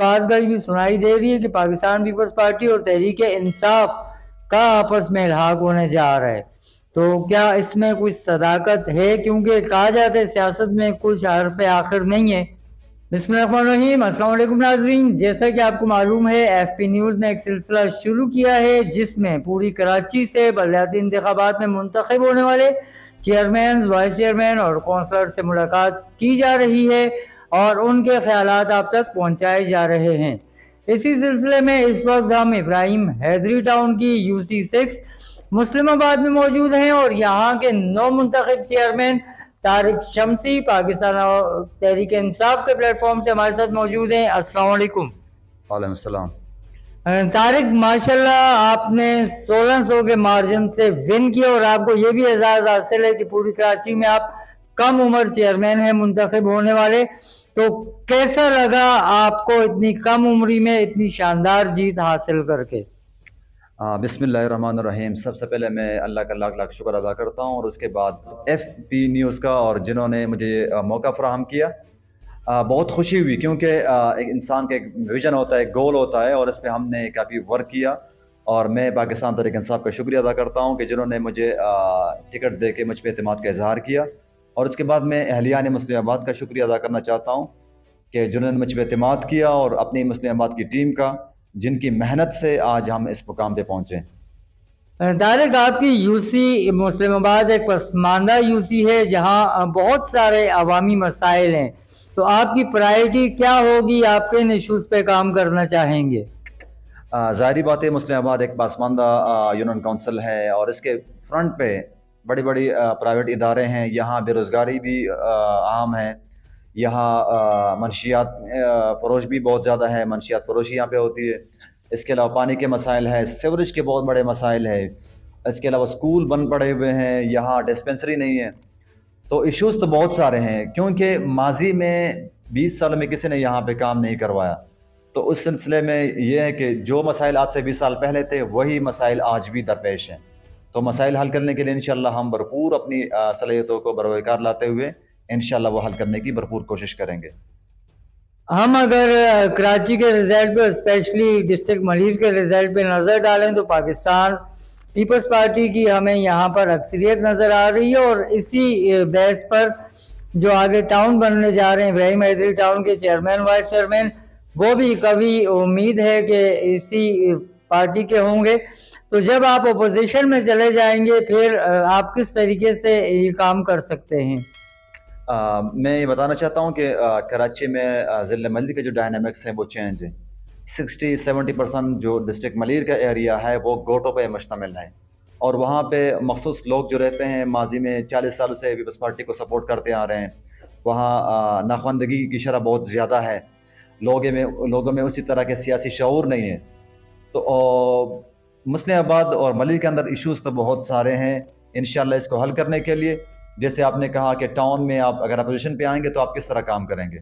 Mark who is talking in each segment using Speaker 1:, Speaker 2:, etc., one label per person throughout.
Speaker 1: آواز گئی بھی سنائی دے رہی ہے کہ پاکستان پیپلز پارٹی اور تحریک انصاف کا آپس میں الحاق ہونے جا رہا ہے، تو کیا اس میں کچھ صداقت ہے؟ کیونکہ کہا جاتا ہے سیاست میں کچھ حرف آخر نہیں ہے۔ بسم اللہ الرحمن الرحیم۔ السلام علیکم ناظرین، جیسا کہ آپ کو معلوم ہے ایف پی نیوز نے ایک سلسلہ شروع کیا ہے جس میں پوری کراچی سے بلدیاتی انتخابات میں منتخب ہونے والے چیئرمین، وائس چیئرمین اور کونسلر سے ملاقات کی جا رہی ہے اور ان کے خیالات آپ تک پہنچائے جا رہے ہیں۔ اسی سلسلے میں اس وقت ہم ابراہیم حیدری ٹاؤن کی UC6 مسلم آباد میں موجود ہیں اور یہاں کے نو منتخب چیئرمین طارق شمسی پاکستان تحریک انصاف کے پلیٹ فارم سے ہمارے ساتھ موجود ہیں۔ السلام علیکم۔
Speaker 2: وعلیکم السلام۔
Speaker 1: طارق، ماشاءاللہ آپ نے 1600 کے مارجن سے ون کیا اور آپ کو یہ بھی اعزاز حاصل ہے کہ پوری کراچی میں آپ کم عمر چیئرمین ہیں منتخب ہونے والے، تو کیسا لگا آپ کو اتنی کم عمری میں اتنی شاندار جیت حاصل کر کے؟
Speaker 2: بسم اللہ الرحمن الرحیم۔ سب سے پہلے میں اللہ کا لاکھ لاکھ شکر ادا کرتا ہوں اور اس کے بعد ایف پی نیوز کا اور جنہوں نے مجھے موقع فراہم کیا۔ بہت خوشی ہوئی کیونکہ ایک انسان کا ایک ویژن ہوتا ہے، ایک گول ہوتا ہے اور اس پہ ہم نے کافی ورک کیا، اور میں پاکستان تحریک انصاف کا شکریہ ادا کرتا ہوں کہ جنہوں نے مجھے ٹکٹ دے کے مجھ پہ اعتماد کا اظہار کیا، اور اس کے بعد میں اہلیان مسلم آباد کا شکریہ ادا کرنا چاہتا ہوں کہ جنہوں نے مجھ پہ اعتماد کیا، اور اپنی مسلم آباد کی ٹیم کا جن کی محنت سے آج ہم اس مقام پہ پہنچے۔
Speaker 1: طارق، آپ کی UC مسلم آباد ایک پسماندہ UC ہے جہاں بہت سارے عوامی مسائل ہیں، تو آپ کی پرائرٹی کیا ہوگی؟ آپ کن ایشوز پہ کام کرنا چاہیں گے؟
Speaker 2: ظاہری بات ہے مسلم آباد ایک پسماندہ یونین کونسل ہے اور اس کے فرنٹ پہ بڑی بڑی پرائیویٹ ادارے ہیں، یہاں بے روزگاری بھی عام ہے، یہاں منشیات فروش بھی بہت زیادہ ہے، منشیات فروشی یہاں پہ ہوتی ہے، اس کے علاوہ پانی کے مسائل ہیں، سیوریج کے بہت بڑے مسائل ہیں، اس کے علاوہ سکول بند پڑے ہوئے ہیں، یہاں ڈسپنسری نہیں ہے، تو ایشوز تو بہت سارے ہیں کیونکہ ماضی میں 20 سال میں کسی نے یہاں پہ کام نہیں کروایا، تو اس سلسلے میں یہ ہے کہ جو مسائل آج سے 20 سال پہلے تھے وہی مسائل آج بھی درپیش ہیں، تو مسائل حل کرنے کے لیے انشاءاللہ ہم بھرپور اپنی صلاحیتوں کو بروئے کار لاتے ہوئے انشاءاللہ وہ حل کرنے کی بھرپور کوشش کریں گے۔
Speaker 1: ہم اگر کراچی کے رزلٹ پہ اسپیشلی ڈسٹرکٹ ملیر کے رزلٹ پہ نظر ڈالیں تو پاکستان پیپلز پارٹی کی ہمیں یہاں پر اکثریت نظر آ رہی ہے، اور اسی بیس پر جو آگے ٹاؤن بننے جا رہے ہیں ابراہیم حیدری ٹاؤن کے چیئرمین، وائس چیئرمین، وہ بھی کبھی امید ہے کہ اسی پارٹی کے ہوں گے، تو جب آپ اپوزیشن میں چلے جائیں گے پھر آپ کس طریقے سے یہ کام کر سکتے ہیں؟
Speaker 2: میں یہ بتانا چاہتا ہوں کہ کراچی میں ضلع ملیر کے جو ڈائنامکس ہیں وہ چینج ہیں، 60-70% جو ڈسٹرکٹ ملیر کا ایریا ہے وہ گوٹوں پہ مشتمل ہے، اور وہاں پہ مخصوص لوگ جو رہتے ہیں ماضی میں 40 سالوں سے پیپلز پارٹی کو سپورٹ کرتے آ رہے ہیں، وہاں ناخواندگی کی شرح بہت زیادہ ہے، لوگوں میں اسی طرح کے سیاسی شعور نہیں ہے، تو مسلم آباد اور ملیر کے اندر ایشوز تو بہت سارے ہیں، انشاءاللہ اس کو حل کرنے کے لیے جیسے آپ نے کہا کہ ٹاؤن میں آپ اگر اپوزیشن پہ آئیں گے تو آپ کس طرح کام کریں گے،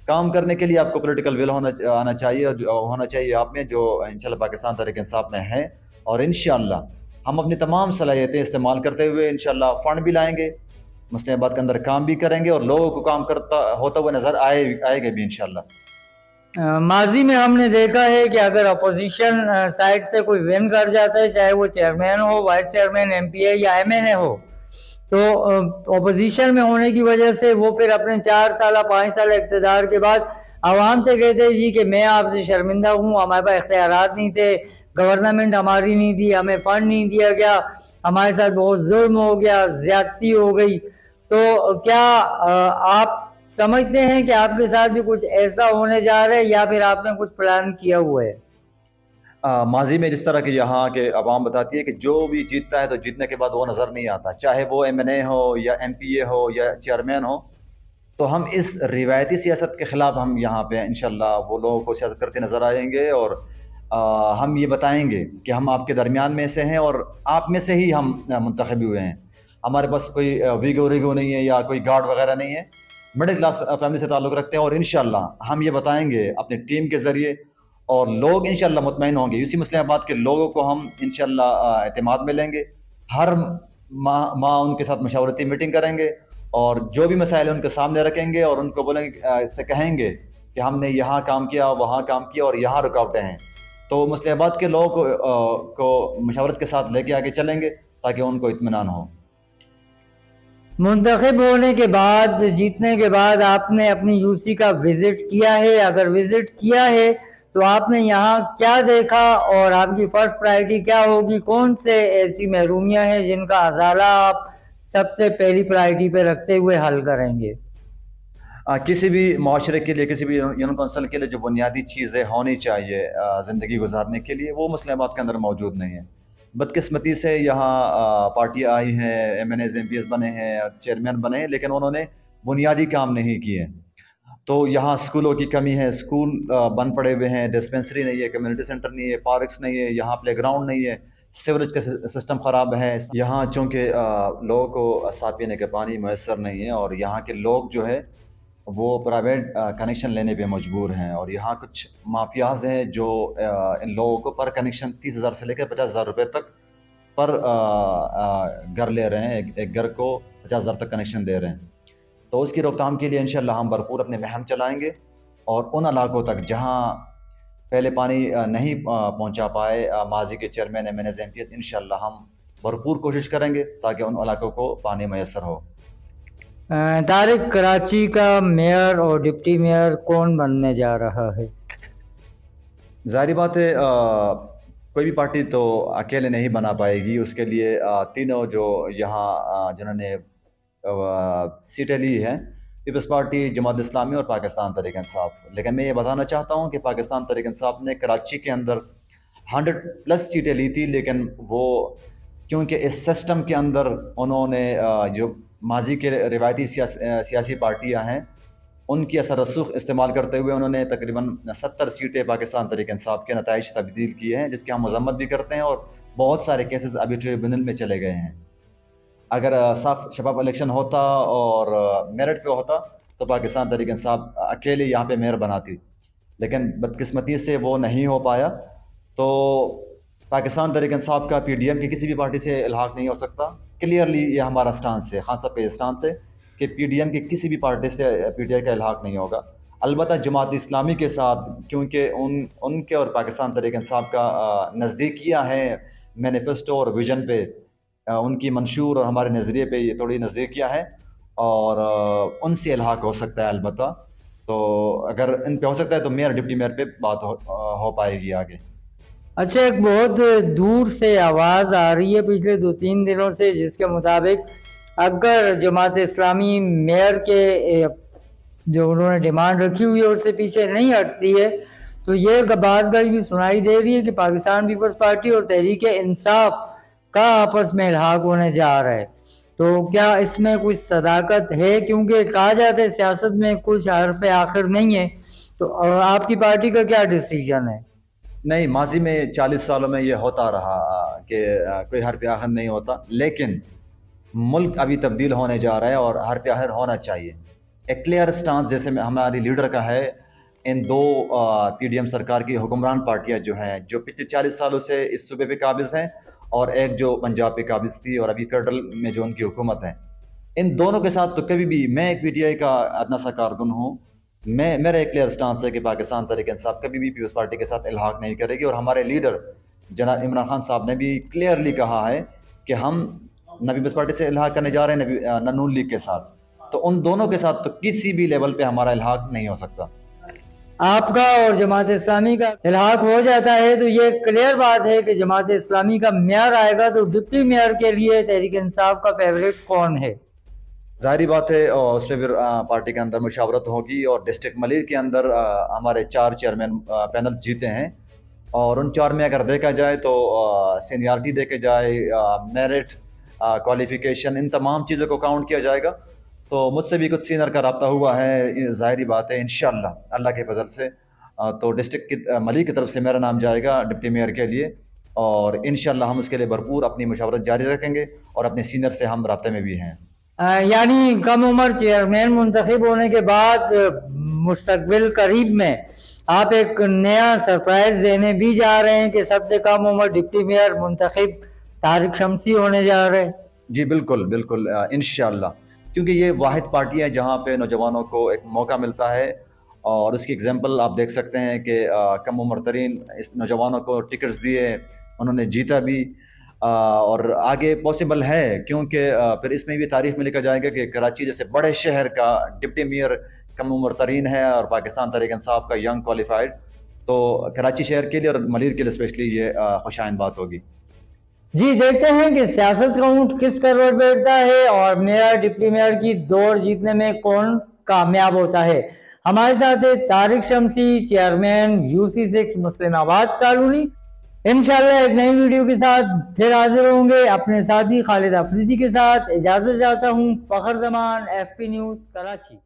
Speaker 2: کام کرنے کے لیے آپ کو پولیٹیکل ول آنا چاہیے، اور ہونا چاہیے آپ میں جو انشاءاللہ پاکستان تحریک انصاف میں ہیں، اور انشاءاللہ ہم اپنی تمام صلاحیتیں استعمال کرتے ہوئے انشاءاللہ فنڈ بھی لائیں گے، مسلم آباد کے اندر کام بھی کریں گے اور لوگوں کو کام کرتا ہوتا ہوا نظر آئے گا بھی انشاءاللہ۔
Speaker 1: ماضی میں ہم نے دیکھا ہے کہ اگر اپوزیشن سائڈ سے کوئی ون کر جاتا ہے، چاہے وہ چیئرمین ہو، وائس چیئرمین، MPA یا MNA ہو، تو اپوزیشن میں ہونے کی وجہ سے وہ پھر اپنے 4 سالہ 5 سال اقتدار کے بعد عوام سے کہتے ہیں جی کہ میں آپ سے شرمندہ ہوں، ہمارے پاس اختیارات نہیں تھے، گورنمنٹ ہماری نہیں تھی، ہمیں فنڈ نہیں دیا گیا، ہمارے ساتھ بہت ظلم ہو گیا، زیادتی ہو گئی، تو کیا آپ سمجھتے ہیں کہ آپ کے ساتھ بھی کچھ ایسا ہونے جا رہا ہے یا پھر آپ نے کچھ پلان کیا ہوا ہے؟
Speaker 2: ماضی میں جس طرح کہ یہاں کے عوام بتاتی ہے کہ جو بھی جیتتا ہے تو جیتنے کے بعد وہ نظر نہیں آتا، چاہے وہ MNA ہو یا MPA ہو یا چیئرمین ہو، تو ہم اس روایتی سیاست کے خلاف ہم یہاں پہ انشاءاللہ وہ لوگوں کو سیاست کرتے نظر آئیں گے، اور ہم یہ بتائیں گے کہ ہم آپ کے درمیان میں سے ہیں اور آپ میں سے ہی ہم منتخب ہوئے ہیں، ہمارے پاس کوئی ویگو نہیں ہے یا کوئی گارڈ وغیرہ نہیں ہے، مڈل کلاس فیملی سے تعلق رکھتے ہیں، اور انشاءاللہ ہم یہ بتائیں گے اپنی ٹیم کے ذریعے، اور لوگ انشاءاللہ مطمئن ہوں گے، اسی مسلم آباد کے لوگوں کو ہم انشاءاللہ اعتماد میں لیں گے، ہر ماہ ان کے ساتھ مشاورتی میٹنگ کریں گے، اور جو بھی مسائل ان کے سامنے رکھیں گے اور ان کو بولیں گے، اس سے کہیں گے کہ ہم نے یہاں کام کیا وہاں کام کیا اور یہاں رکاوٹیں ہیں. تو مسلم آباد کے لوگوں کو مشاورت کے ساتھ لے کے آگے چلیں گے تاکہ ان کو اطمینان ہو.
Speaker 1: منتخب ہونے کے بعد، جیتنے کے بعد آپ نے اپنی یو سی کا وزٹ کیا ہے؟ اگر وزٹ کیا ہے تو آپ نے یہاں کیا دیکھا اور آپ کی فرسٹ پرائرٹی کیا ہوگی؟ کون سے ایسی محرومیاں ہیں جن کا ازالہ آپ سب سے پہلی پرائرٹی پہ رکھتے ہوئے حل کریں گے؟
Speaker 2: کسی بھی معاشرے کے لیے، کسی بھی یونین کونسل کے لیے جو بنیادی چیزیں ہونی چاہیے زندگی گزارنے کے لیے، وہ مسلم آباد کے اندر موجود نہیں ہیں. بدقسمتی سے یہاں پارٹی آئی ہیں، M N As M P S بنے ہیں، چیئرمین بنے ہیں، لیکن انہوں نے بنیادی کام نہیں کیے. تو یہاں اسکولوں کی کمی ہے، اسکول بند پڑے ہوئے ہیں، ڈسپنسری نہیں ہے، کمیونٹی سینٹر نہیں ہے، پارکس نہیں ہے، یہاں پلے گراؤنڈ نہیں ہے، سیوریج کا سسٹم خراب ہے. یہاں چونکہ لوگوں کو صاف پینے کا پانی میسر نہیں ہے، اور یہاں کے لوگ جو ہے وہ پرائیویٹ کنیکشن لینے پہ مجبور ہیں. اور یہاں کچھ مافیاز ہیں جو ان لوگوں کو پر کنیکشن 30,000 سے لے کر 50,000 روپے تک پر گھر لے رہے ہیں. ایک گھر کو 50,000 تک کنیکشن دے رہے ہیں. تو اس کی روک تھام کے لیے انشاءاللہ ہم بھرپور اپنے مہم چلائیں گے، اور ان علاقوں تک جہاں پہلے پانی نہیں پہنچا پائے ماضی کے chairman M N As M P S, انشاءاللہ ہم بھرپور کوشش کریں گے تاکہ ان علاقوں کو پانی میسر ہو.
Speaker 1: طارق، کراچی کا میئر اور ڈپٹی میئر کون بننے جا رہا ہے؟
Speaker 2: ظاہری بات ہے کوئی بھی پارٹی تو اکیلے نہیں بنا پائے گی. اس کے لیے تینوں جو یہاں جنہوں نے سیٹیں لی ہیں، پیپلز پارٹی، جماعت اسلامی اور پاکستان تحریک انصاف. لیکن میں یہ بتانا چاہتا ہوں کہ پاکستان تحریک انصاف نے کراچی کے اندر 100+ سیٹیں لی تھی، لیکن وہ کیونکہ اس سسٹم کے اندر انہوں نے جو ماضی کے روایتی سیاسی پارٹیاں ہیں ان کی اثر رسوخ استعمال کرتے ہوئے انہوں نے تقریباً 70 سیٹیں پاکستان تحریک انصاف کے نتائج تبدیل کیے ہیں، جس کی ہم مذمت بھی کرتے ہیں. اور بہت سارے کیسز ابھی ٹریبونل میں چلے گئے ہیں. اگر صاف شفاف الیکشن ہوتا اور میرٹ پہ ہوتا تو پاکستان تحریک انصاف اکیلے یہاں پہ میئر بناتی، لیکن بدقسمتی سے وہ نہیں ہو پایا. تو پاکستان تحریک انصاف کا پی ڈی ایم کی کسی بھی پارٹی سے الحاق نہیں ہو سکتا. کلیئرلی یہ ہمارا سٹانس ہے، خان صاحب کا یہ سٹانس ہے کہ پی ڈی ایم کی کسی بھی پارٹی سے پی ٹی آئی کا الحاق نہیں ہوگا. البتہ جماعت اسلامی کے ساتھ کیونکہ ان کے اور پاکستان تحریک انصاف کا نزدیکیاں ہیں مینیفیسٹو اور ویژن پہ، ان کی منشور اور ہمارے نظریے پہ یہ تھوڑی نزدیکیاں ہیں، اور ان سے الحاق ہو سکتا ہے. البتہ تو اگر ان پہ ہو سکتا ہے تو میئر ڈپٹی میئر پہ بات ہو پائے گی آگے.
Speaker 1: اچھا، ایک بہت دور سے آواز آ رہی ہے پچھلے 2-3 دنوں سے، جس کے مطابق اگر جماعت اسلامی میئر کے جو انہوں نے ڈیمانڈ رکھی ہوئی ہے اس سے پیچھے نہیں ہٹتی ہے، تو یہ بعض گاڑی بھی سنائی دے رہی ہے کہ پاکستان پیپلز پارٹی اور تحریک انصاف کا آپس میں الحاق ہونے جا رہا ہے. تو کیا اس میں کچھ صداقت ہے؟ کیونکہ کہا جاتا ہے سیاست میں کچھ حرف آخر نہیں ہے. تو آپ کی پارٹی کا کیا ڈیسیجن ہے؟
Speaker 2: نہیں، ماضی میں 40 سالوں میں یہ ہوتا رہا کہ کوئی حرف آخر نہیں ہوتا، لیکن ملک ابھی تبدیل ہونے جا رہا ہے اور حرف آخر ہونا چاہیے. ایک کلیئر سٹانس جیسے ہماری لیڈر کا ہے، ان دو پی ڈی ایم سرکار کی حکمران پارٹیاں جو ہیں جو پچھلے 40 سالوں سے اس صوبے پہ قابض ہیں، اور ایک جو پنجاب پہ قابض تھی اور ابھی فیڈرل میں جو ان کی حکومت ہے، ان دونوں کے ساتھ تو کبھی بھی، میں ایک پی ٹی آئی کا ادنا سا کارکن ہوں، میرا ایک کلیئر سٹانس ہے کہ پاکستان تحریک انصاف کبھی بھی پیپلز پارٹی کے ساتھ الحاق نہیں کرے گی. اور ہمارے لیڈر جناب عمران خان صاحب نے بھی کلیئرلی کہا ہے کہ ہم نہ پیپلز پارٹی سے الحاق کرنے جا رہے ہیں نہ نون لیگ کے ساتھ. تو ان دونوں کے ساتھ تو کسی بھی لیول پہ ہمارا الحاق نہیں ہو سکتا.
Speaker 1: آپ کا اور جماعت اسلامی کا الحاق ہو جاتا ہے تو یہ کلیئر بات ہے کہ جماعت اسلامی کا میئر آئے گا. تو ڈپٹی میئر کے لیے تحریک انصاف کا فیوریٹ کون ہے؟
Speaker 2: ظاہری بات ہے اس پہ پھر پارٹی کے اندر مشاورت ہوگی. اور ڈسٹرکٹ ملیر کے اندر ہمارے 4 چیئرمین پینل جیتے ہیں، اور ان 4 میں اگر دیکھا جائے تو سینیارٹی دیکھے جائے، میرٹ، کوالیفیکیشن، ان تمام چیزوں کو کاؤنٹ کیا جائے گا. تو مجھ سے بھی کچھ سینئر کا رابطہ ہوا ہے، ظاہری بات ہے انشاءاللہ اللہ کے فضل سے تو ڈسٹرکٹ کی ملیر کی طرف سے میرا نام جائے گا ڈپٹی میئر کے لیے، اور انشاءاللہ ہم اس کے لیے بھرپور اپنی مشاورت جاری رکھیں گے، اور اپنے سینئر سے ہم رابطے میں بھی ہیں.
Speaker 1: یعنی کم عمر چیئرمین منتخب ہونے کے بعد مستقبل قریب میں آپ ایک نیا سرپرائز دینے بھی جا رہے ہیں کہ سب سے کم عمر ڈپٹی میئر منتخب طارق شمسی ہونے جا رہے ہیں؟
Speaker 2: جی بالکل انشاءاللہ، کیونکہ یہ واحد پارٹی ہے جہاں پہ نوجوانوں کو ایک موقع ملتا ہے اور اس کی اگزامپل آپ دیکھ سکتے ہیں کہ کم عمر ترین اس نوجوانوں کو ٹکٹس دیے، انہوں نے جیتا بھی، اور آگے پاسبل ہے، کیونکہ پھر اس میں بھی تاریخ میں لکھا جائے گا کہ کراچی جیسے بڑے شہر کا ڈپٹی میئر کم عمر ترین ہے، اور پاکستان تحریک انصاف کا ینگ کوالیفائڈ. تو کراچی شہر کے لیے اور ملیر کے لیے اسپیشلی یہ خوشائند بات ہوگی.
Speaker 1: جی دیکھتے ہیں کہ سیاست کا اونٹ کس کروڑ بیٹھتا ہے اور میئر ڈپٹی میئر کی دوڑ جیتنے میں کون کامیاب ہوتا ہے. ہمارے ساتھ ہے طارق شمسی، چیئرمین UC6 مسلم آباد کالونی. انشاءاللہ ایک نئی ویڈیو کے ساتھ پھر حاضر ہوں گے. اپنے ساتھی خالد افریدی کے ساتھ اجازت چاہتا ہوں. فخر زمان، FP نیوز، کراچی.